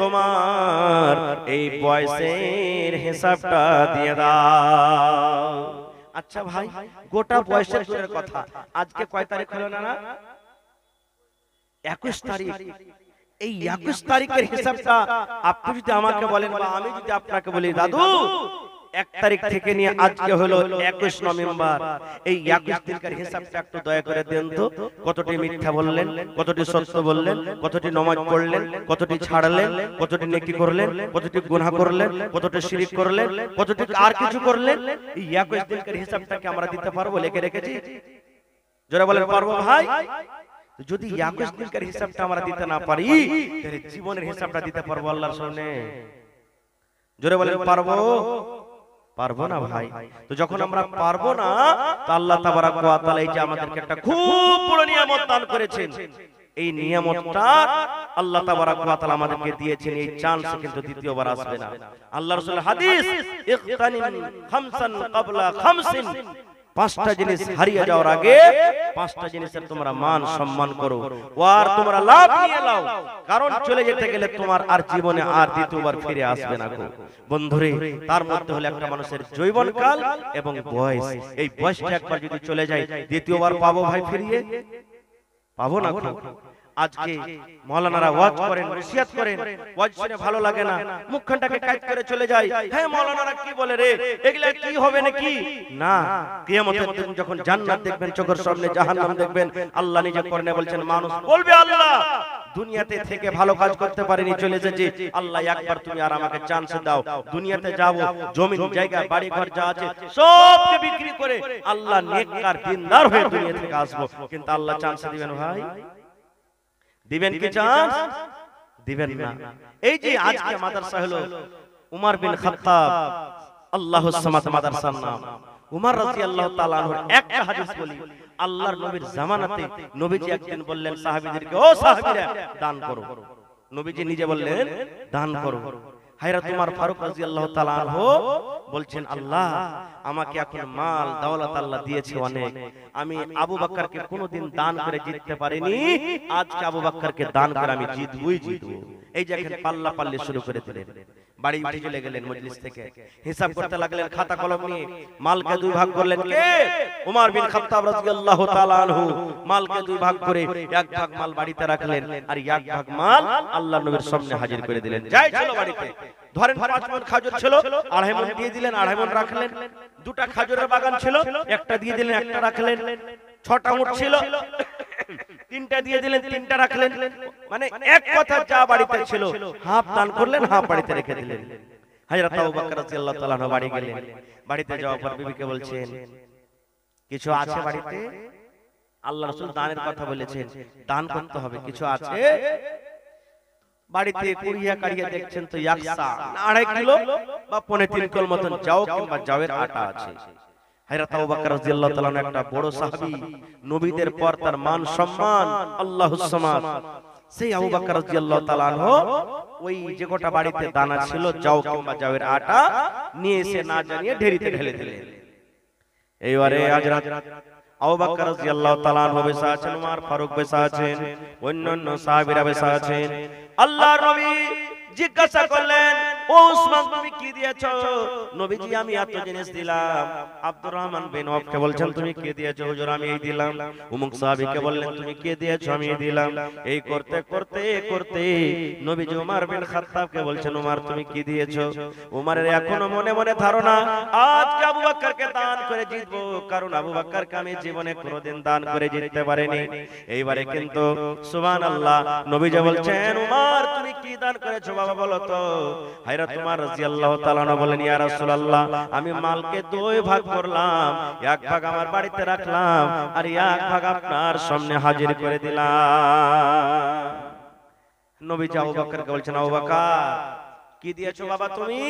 তোমার এই পয়সার হিসাবটা দিয়ে দাও। আচ্ছা ভাই, গোটা পয়সার দূরের কথা, আজকে কয় তারিখ হলো না? 21 তারিখ। এই 21 তারিখের হিসাবটা আপনি যদি আমাকে বলেন বা আমি যদি আপনাকে বলি, দাদু 1 তারিখ থেকে নিয়ে আজকে হলো 21 নভেম্বর, এই 21 দিনকার হিসাবটা একটু দয়া করে দেন তো। কতটি মিথ্যা বললেন, কতটি সত্য বললেন, কতটি নামাজ পড়লেন, কতটি ছাড়লেন, কতটি নেকি করলেন, কতটি গুনাহ করলেন, কতটি শিরক করলেন, কতটি আর কিছু করলেন? এই 21 দিনকার হিসাবটাকে আমরা দিতে পারবো? লিখে রেখেছি? যারা বলেন পারবো ভাই। যদি 21 দিনকার হিসাবটা আমরা দিতে না পারি, তাহলে জীবনের হিসাবটা দিতে পারবো আল্লাহর সামনে? যারা বলেন পারবো? পারবো না ভাই। তো যখন আমরা পারবো না, তো আল্লাহ তাবারক ওয়া তাআলা এই যে আমাদেরকে একটা খুব বড় নিয়ামত দান করেছেন, এই নিয়ামতটা আল্লাহ তাবারক ওয়া তাআলা আমাদেরকে দিয়েছেন, এই চান্স কিন্তু দ্বিতীয়বার আসবে না। আল্লাহর রাসূলের হাদিস, ইগতানিম খামসান ক্বাবলা খামসিন, 5টা জিনিস হারিয়ে যাওয়ার আগে 5টা জিনিসের তোমরা মান সম্মান করো, আর তোমরা লাভ নিয়ে নাও, কারণ চলে যেতে গেলে তোমার আর জীবনে আর দ্বিতীয়বার ফিরে আসবে না গো বন্ধুরে। তার মধ্যে হলো একটা মানুষের যৌবনকাল এবং বয়স। এই বয়সটা একবার যদি চলে যায়, দ্বিতীয়বার পাবো ভাই ফিরিয়ে? পাবো না। আজকে মাওলানারা ওয়াজ করেন, নসিহত করেন, ওয়াজ শুনে ভালো লাগে না, মুখখানটাকে কাট করে চলে যায়। হ্যাঁ, মাওলানারা কি বলে রে, এগুলা কি হবে নাকি? না, কিয়ামতের দিন যখন জান্নাত দেখবেন, চোখের সামনে জাহান্নাম দেখবেন, আল্লাহ নিজে কোরআনে বলছেন, মানুষ বলবে আল্লাহ দুনিয়াতে থেকে ভালো কাজ করতে পারিনি, চলে এসেছি, আল্লাহ একবার তুমি আর আমাকে চান্স দাও। দুনিয়াতে যাব, জমি জায়গা বাড়ি ঘর যা আছে সবকে বিক্রি করে আল্লাহ নেককার দিনদার হয়ে দুনিয়া থেকে আসবো। কিন্তু আল্লাহ চান্স দিবেন ভাই? দিবেন কি চান্স? দিবেন না। এই যে আজকে মাদ্রাসা হলো উমর বিন খাত্তাব আল্লাহুস সামাদ মাদ্রাসার নাম। উমর রাদিয়াল্লাহু তাআলা আনহু একটা হাদিস বলি, আল্লাহর নবীর জামানাতে নবীজি একদিন বললেন সাহাবীদেরকে, ও সাহাবীরা দান করো। নবীজি নিজে বললেন দান করো। হযরত উমর ফারুক রাদিয়াল্লাহু তাআলা আনহু বলছেন, আল্লাহ আমাকে এখন মাল দৌলত আল্লাহ দিয়েছে অনেক, আমি আবু বকরকে কোনোদিন দান করে জিততে পারিনি, আজকে আবু বকরকে দান করে আমি জিতবই জিতবো। এই যে এখন পাল্লা পাল্লি শুরু করে দিলেন, বাড়ি উঠে চলে গেলেন মজলিস থেকে, হিসাব করতে লাগলেন খাতা কলম নিয়ে। মালকে দুই ভাগ করলেন কে? উমর বিন খাত্তাব রাদিয়াল্লাহু তাআলা আনহু। মালকে দুই ভাগ করে এক ভাগ মাল বাড়িতে রাখলেন, আর এক ভাগ মাল আল্লাহর নবীর সামনে হাজির করে দিলেন। যাই ছিল বাড়িতে, ধরেন 5 মণ খাজুর ছিল, 2.5 মণ দিয়ে দিলেন, 2.5 মণ রাখলেন। 2টা খাজুরের বাগান ছিল, একটা দিয়ে দিলেন, একটা রাখলেন। 6টা উট ছিল, 3টা দিয়ে দিলেন, 3টা রাখলেন। মানে এক কথা যা বাড়িতে ছিল হাফ দান করলেন, হাফ বাড়িতে রেখে দিলেন। হযরত আবু বকর রাদিয়াল্লাহু তাআলা আনহু বাড়ি গেলেন। বাড়িতে যাওয়ার পর বিবিকে বলছেন, কিছু আছে বাড়িতে? আল্লাহ রাসূল দানের কথা বলেছেন, দান করতে হবে, কিছু আছে? বাড়িতে কুড়িয়া কাড়িয়া দেখছেন তো 1.5 কিলো বা 3.5 কিলো মতন যাও কিংবা যাওয়ের আটা আছে। হযরত আবু বকর রাদিয়াল্লাহু তাআলা একটা বড় সাহাবী, নবীদের পর তার মান সম্মান আল্লাহুস সামাদ, সেই আবু বকর রাদিয়াল্লাহু তাআলা আনহু ওই যে গোটা বাড়িতে দানা ছিল যাও কিংবা যাওয়ের আটা নিয়ে এসে না জানিয়ে ঢেরিতে ঢেলে দিলেন। এইবারে হযরত আবু বকর রাদিয়াল্লাহু তাআলা আনহু বসে আছেন, ওমর ফারুক বসে আছেন, অন্যান্য সাহাবীরা বসে আছেন। আল্লাহর নবী জিজ্ঞাসা করলেন, ও উসমান তুমি কি দিয়েছো? নবীজি আমি এত জিনিস দিলাম। আব্দুর রহমান বিন আওফকে বলছেন তুমি কি দিয়েছো? হুজুর আমি এই দিলাম। অমুক সাহাবীকে বললেন তুমি কি দিয়েছো? আমি এই দিলাম। এই করতে করতে করতে নবীজি ওমর বিন খাত্তাবকে বলছেন ওমর তুমি কি দিয়েছো? ওমরের এখনো মনে মনে ধারণা আজকে আবু বকরকে দান করে জিতবো, কারণ আবু বকরকে আমি জীবনে কোনোদিন দান করে জিততে পারিনি। এইবারে কিন্তু সুবহানাল্লাহ নবীজি বলছেন ওমর তুমি কি দান করেছো বাবা বলো তো? হযরত ওমর রাদিয়াল্লাহু তাআলা আনহু বলেন ইয়া রাসূলুল্লাহ আমি মালকে দুই ভাগ করলাম, এক ভাগ আমার বাড়িতে রাখলাম আর এক ভাগ আপনার সামনে হাজির করে দিলাম। নবীজি আবু বকরকে বলছেন আবু বকর কি দিয়েছো বাবা তুমি?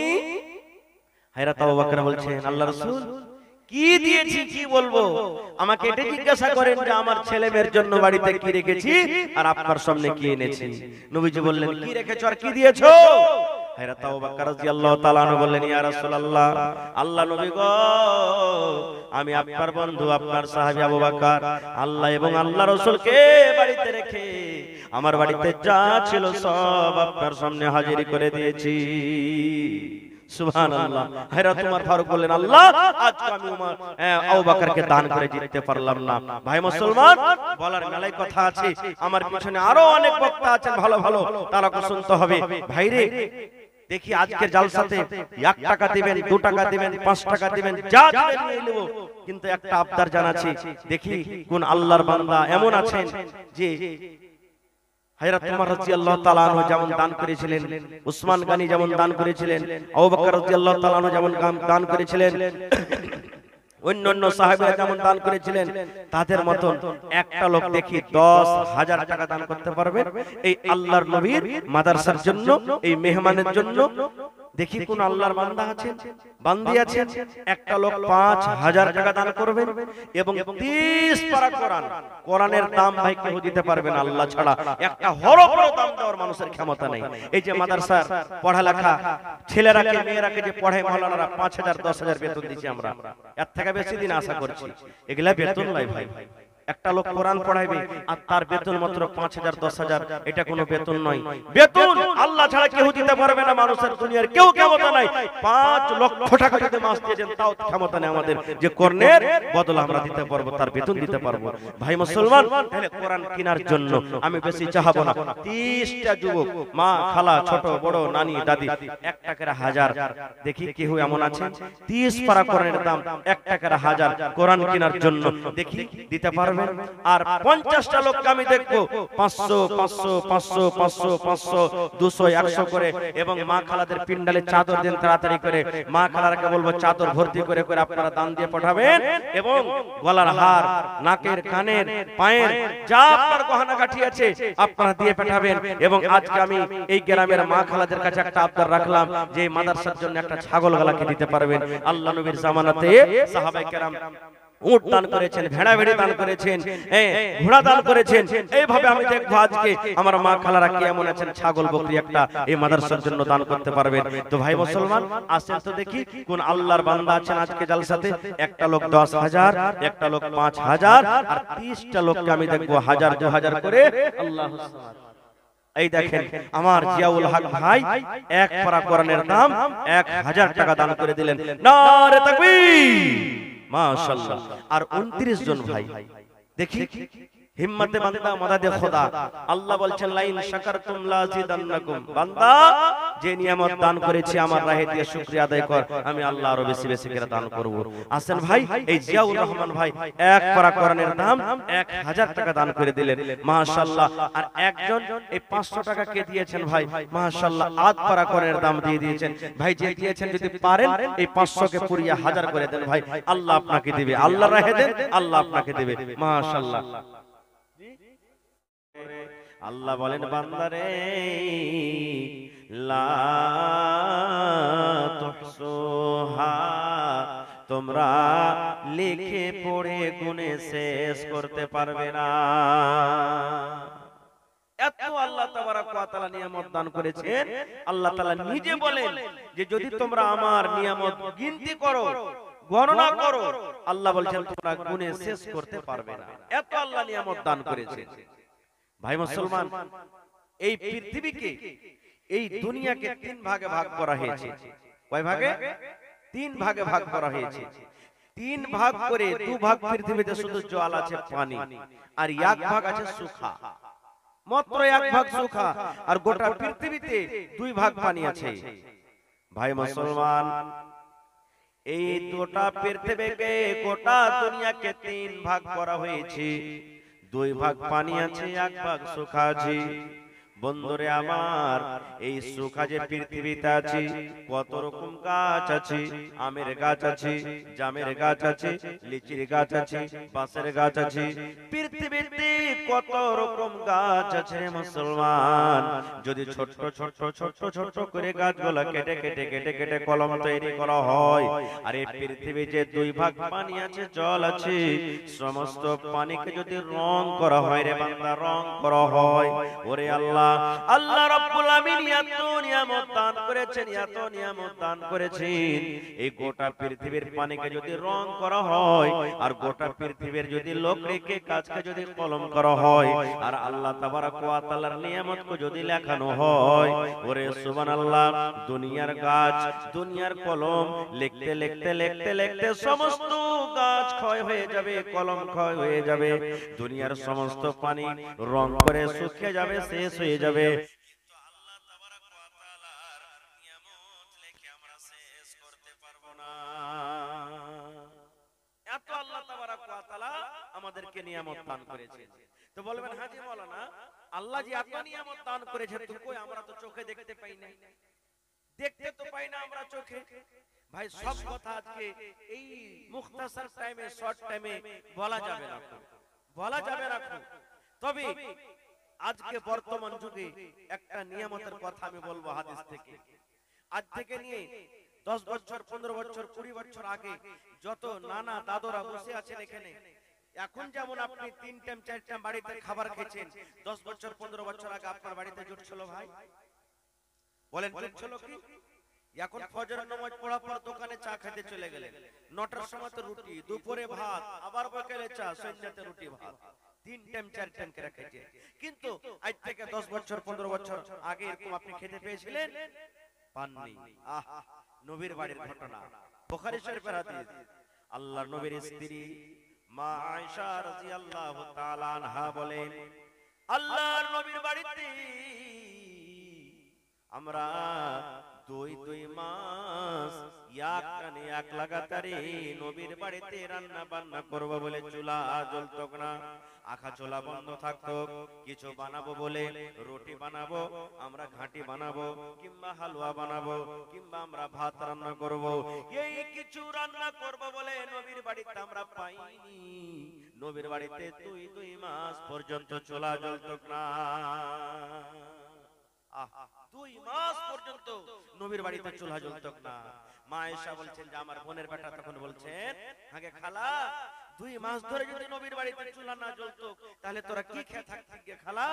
হযরত আবু বকর বলছেন আল্লাহর রাসূল কি দিয়েছি কি বলবো? আমাকে এটা জিজ্ঞাসা করেন যে আমার ছেলে মেয়ের জন্য বাড়িতে কি রেখেছি আর আপনার সামনে কি এনেছি। নবীজি বললেন কি রেখেছো আর কি দিয়েছো? হযরত আবু বকর রাদিয়াল্লাহু তাআলা আনহু বললেন ইয়া রাসূলুল্লাহ আল্লাহ নবী গো আমি আপনার বন্ধু আপনার সাহাবী আবু বকর আল্লাহ এবং আল্লাহ রাসূলকে বাড়িতে রেখে আমার বাড়িতে যা ছিল সব আপনার সামনে হাজির করে দিয়েছি। সুবহানাল্লাহ। হযরত ওমর ফারুক বললেন আল্লাহ আজকে আমি ওমর আবু বকরকে দান করে জিততে পারলাম না। ভাই মুসলমান বলার মেলায় কথা আছে, আমার পিছনে আরো অনেক বক্তা আছেন ভালো ভালো, তারাকে শুনতে হবে। ভাইরে দেখি আজকের জালসাতে 1 টাকা দিবেন 2 টাকা দিবেন 5 টাকা দিবেন যা দিবেন নিয়ে নেব, কিন্তু একটা আবদার জানাচ্ছি দেখি কোন আল্লাহর বান্দা এমন আছেন যে হযরত ওমর রাদিয়াল্লাহু তাআলা আনহু যেমন দান করেছিলেন, উসমান গনি যেমন দান করেছিলেন, আবু বকর রাদিয়াল্লাহু তাআলা আনহু যেমন দান করেছিলেন, অন্যান্য সাহাবীরা যেমন দান করেছিলেন, তাদের মতন একটা লোক দেখি 10,000 টাকা দান করতে পারবে এই আল্লাহর নবীর মাদ্রাসার জন্য, এই মেহমানের জন্য। দেখি কোন আল্লাহর বান্দা আছেন বান্দি আছেন একটা লোক 5,000 টাকা দান করবেন এবং 30 পারা কোরআন, কোরআনের দাম ভাই কেউ দিতে পারবে না আল্লাহ ছাড়া। একটা হরফের দাম দেওয়ার মানুষের ক্ষমতা নাই। এই যে মাদ্রাসার পড়ালেখা ছেলেরাকে মেয়েরাকে যে পড়ায় মাওলানারা 5,000 10,000 বেতন দিছি আমরা, এর থেকে বেশি দিন আশা করছি। এগুলা বেতন নাই ভাই। একটা লোক কোরআন পড়াইবে আর তার বেতন মাত্র 5,000 10,000, এটা কোনো বেতন নয়। বেতন আল্লাহ ছাড়া কেউ দিতে পারবে না, মানুষের দুনিয়ার কেউ ক্ষমতা নাই। 5 লক্ষ টাকা যদি মাস দিয়েছেন তাও ক্ষমতা নেই আমাদের যে কর্ণের বদল আমরা দিতে পারবো, তার বেতন দিতে পারবো। ভাই মুসলমান তাহলে কোরআন কেনার জন্য আমি বেশি চাহাবো না। 30টা যুবক মা খালা ছোট বড় নানি দাদি 1 টাকার 1000, দেখি কেউ এমন আছে 30 পারা কোরআনের দাম 1 টাকার 1000 কোরআন কেনার জন্য দেখি দিতে পারবে? আর 50টা লোককে আমি দেখবো 500 500 500 500 500 200 100 করে, এবং মা খালাদের পিন্ডালে চাদর দেন তাড়াতাড়ি করে। মা খালারকে বলবো চাদর ভর্তি করে করে আপনারা দান দিয়ে পাঠাবেন, এবং গলার হার নাকের কানের পায়ের যা আপনার গহনা গাঠি আছে আপনারা দিয়ে পাঠাবেন। এবং আজকে আমি এই গ্রামের মা খালাদের কাছে একটা আবদার রাখলাম যে মাদ্রাসার জন্য একটা ছাগল গলাকে দিতে পারবেন। আল্লাহ নবীর জামানাতে সাহাবায়ে কেরাম উট দান করেছেন, ভেড়া ভেড়ি দান করেছেন, ঘোড়া দান করেছেন। এইভাবে আমি দেখবো আজকে আমার মা খালারা কি এমন আছেন ছাগল বকরি একটা এই মাদ্রাসার জন্য দান করতে পারবেন। তো ভাই মুসলমান আসেন তো দেখি কোন আল্লাহর বান্দা আছেন আজকে জালসাতে। একটা লোক 10,000, একটা লোক 5,000, আর 30টা লোককে আমি দেখবো 1000 2000 করে। আল্লাহু সামাদ। এই দেখেন আমার জিয়াউল হক ভাই 1 পারা কোরআনের দাম 1000 টাকা দান করে দিলেন। নারে তাকবীর, মাশাআল্লাহ। আর 29 জন ভাই দেখি হিম্মতে বান্দা মাদাদে খোদা। আল্লাহ বলছেন লাইন শাকারতুম লাযিদান্নাকুম, বান্দা যে নিয়ামত দান করেছি আমার রাহে দিয়ে শুকরিয়া আদায় কর, আমি আল্লাহ আরো বেশি বেশি করে দান করব। আসেন ভাই এই জিয়াউর রহমান ভাই 1 পারা কোরআনের দাম 1000 টাকা দান করে দিলেন, মাশাআল্লাহ। আর একজন এই 500 টাকা কে দিয়েছেন ভাই, মাশাআল্লাহ 8 পারা কোরআনের দাম দিয়ে দিয়েছেন। ভাই যে দিয়েছেন যদি পারেন এই 500 কে পুরিয়া 1000 করে দেন ভাই, আল্লাহ আপনাকে দিবে। আল্লাহ রাহে দেন, আল্লাহ আপনাকে দিবে, মাশাআল্লাহ। আল্লাহ বলেন বান্দারে লা তুহসুহা, তোমরা লিখে পড়ে গুনে শেষ করতে পারবে না। এত আল্লাহ আল্লাহ তাবারক ওয়া তাআলা নিয়ামত দান করেছেন, আল্লাহ তাআলা নিজে বলেন যে যদি তোমরা আমার নিয়ামত গিনতি করো, গণনা করো, আল্লাহ বলছেন তোমরা গুণে শেষ করতে পারবে না, এত আল্লাহ নিয়ামত দান করেছেন। ভাই মুসলমান, এই পৃথিবীকে, এই দুনিয়াকে তিন ভাগে ভাগ করা হয়েছে। কয় ভাগে? তিন ভাগে ভাগ করা হয়েছে। তিন ভাগ করে দু ভাগ পৃথিবীতে শুধু জল আছে, পানি, আর এক ভাগ আছে সুখা, মাত্র এক ভাগ সুখা, আর গোটা পৃথিবীতে দুই ভাগ পানি আছে। ভাই মুসলমান, এই গোটা পৃথিবীকে, গোটা দুনিয়াকে তিন ভাগ করা হয়েছে। দুই ভাগ পানি আছে, এক ভাগ সুখা আছে। বন্ধুরে আমার, এই সুখা যে পৃথিবীতে আছে, কত রকম গাছ আছে। আমের গাছ আছে, জামের গাছ আছে, লিচির গাছ আছে, বাঁশের গাছ আছে। পৃথিবীতে কত রকম গাছ আছে মুসলমান। যদি ছোট ছোট ছোট ছোট করে গাছগুলা কেটে কেটে কেটে কেটে কলম তৈরি করা হয়, আর এই পৃথিবী যে দুই ভাগ পানি আছে, জল আছে, সমস্ত পানিকে যদি রং করা হয় রে বান্দা, রং করা হয়, ওরে আল্লাহ, আল্লাহ রাব্বুল আমিন এত নিয়ামত দান করেছেন, এত নিয়ামত দান করেছেন। এই গোটা পৃথিবীর পানিকে যদি রং করা হয়, আর গোটা পৃথিবীর যদি লকড়িকে, কাজকে যদি কলম করা হয়, আর আল্লাহ তাবারক ওয়া তাআলার নিয়ামতকে যদি লেখানো হয়, ওরে সুবহানাল্লাহ, দুনিয়ার গাছ, দুনিয়ার কলম লিখতে লিখতে লিখতে লিখতে সমস্ত গাছ ক্ষয় হয়ে যাবে, কলম ক্ষয় হয়ে যাবে, দুনিয়ার সমস্ত পানি রং করে শুকিয়ে যাবে, শেষ হয়ে যাবে। কিন্তু আল্লাহ তাবারক ওয়া তাআলার নিয়ামত লেখে আমরা শেষ করতে পারবো না। এত আল্লাহ তাবারক ওয়া তাআলা আমাদেরকে নিয়ামত দান করেছেন। তো বলবেন, হাজী মাওলানা, আল্লাহ যে এত নিয়ামত দান করেছে, তো কই আমরা তো চোখে দেখতে পাই না, দেখতে তো পাই না আমরা চোখে। ভাই সব কথা আজকে এই মুখতাসার টাইমে, শর্ট টাইমে বলা যাবে না, বলা যাবে না। তবে আজকে বর্তমান যুগে একটা নিয়ামতের কথা আমি বলবো হাদিস থেকে। আজ থেকে নিয়ে 10 বছর, 15 বছর, 20 বছর আগে যত নানা দাদরা বসে আছেন এখানে, এখন যেমন আপনি 3 টাইম 4 টাইম বাড়িতে খাবার খেয়েছেন, 10 বছর 15 বছর আগে আপনার বাড়িতে জুটছিল ভাই? বলেন জুটছিল কি? এখন ফজরের নামাজ পড়ার পর দোকানে চা খেতে চলে গেলেন, 9টার সময় তো রুটি, দুপুরে ভাত, আবার বিকেলে চা, সন্ধ্যাতে রুটি ভাত, 3 টাইম 4 টাইম করে খেতে। কিন্তু আজ থেকে 10 বছর 15 বছর আগে এরকম আপনি খেতে পেয়েছিলেন? পাননি। আহ, নবীর বাড়ির ঘটনা, বুখারী শরীফের হাদিস। আল্লাহর নবীর স্ত্রী মা আয়েশা রাদিয়াল্লাহু তাআলা আনহা বলেন, আল্লাহর নবীর বাড়িতে আমরা দুই মাস এক টানে এক লাগাতারে নবীর বাড়িতে রান্না বান্না করব বলে চুলা জ্বলতো না, আখা চুলা বন্ধ থাকতো। কিছু বানাবো বলে রুটি বানাবো, আমরা ঘাঁটি বানাবো, কিংবা হালুয়া বানাবো, কিংবা আমরা ভাত রান্না করব, এই কিছু রান্না করব বলে নবীর বাড়িতে আমরা পাইনি। নবীর বাড়িতে দুই মাস পর্যন্ত চুলা জ্বলতো না। 2 মাস পর্যন্ত নবীর বাড়িতে চুলা জ্বলতো না। মা আয়েশা বলছেন যে আমার বোনের বেটা তখন বলছেন, আগে খালা, 2 মাস ধরে যদি নবীর বাড়িতে চুলা না জ্বলতো তাহলে তোরা কি খেয়ে থাকতি খালা?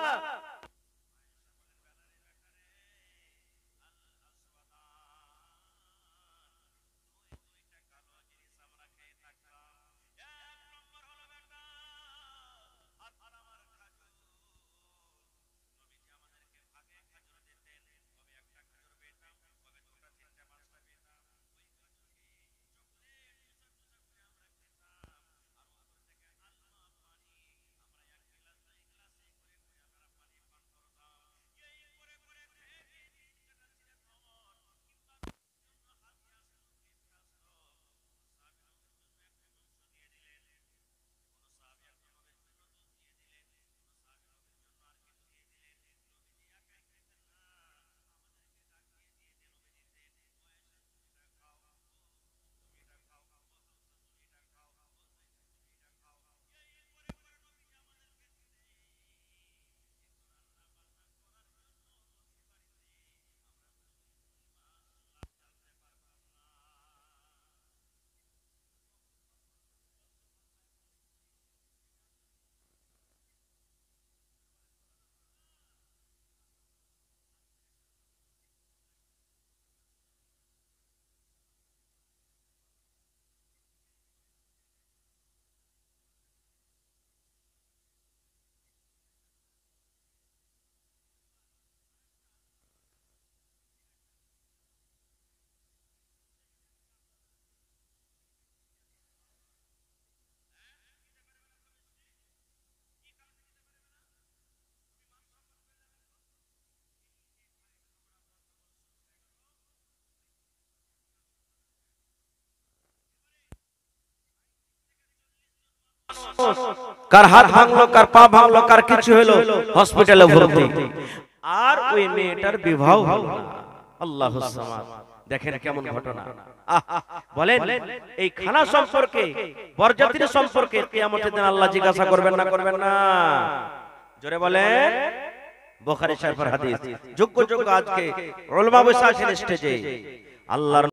কার হাত ভাঙলো, কার পা ভাঙলো, কার কিছু হলো, হসপিটালে ভর্তি, আর ওই মেয়েটার বিবাহ হলো না। আল্লাহুস সামাদ। দেখেন কেমন ঘটনা। বলেন এই খানা সম্পর্কে, বরযাত্রী সম্পর্কে কিয়ামতের দিন আল্লাহ জিজ্ঞাসা করবেন না করবেন না? জোরে বলেন। বুখারী শরীফের হাদিস। যোগ্য যোগ্য আজকে উলামা বসে আছেন স্টেজে, আল্লাহর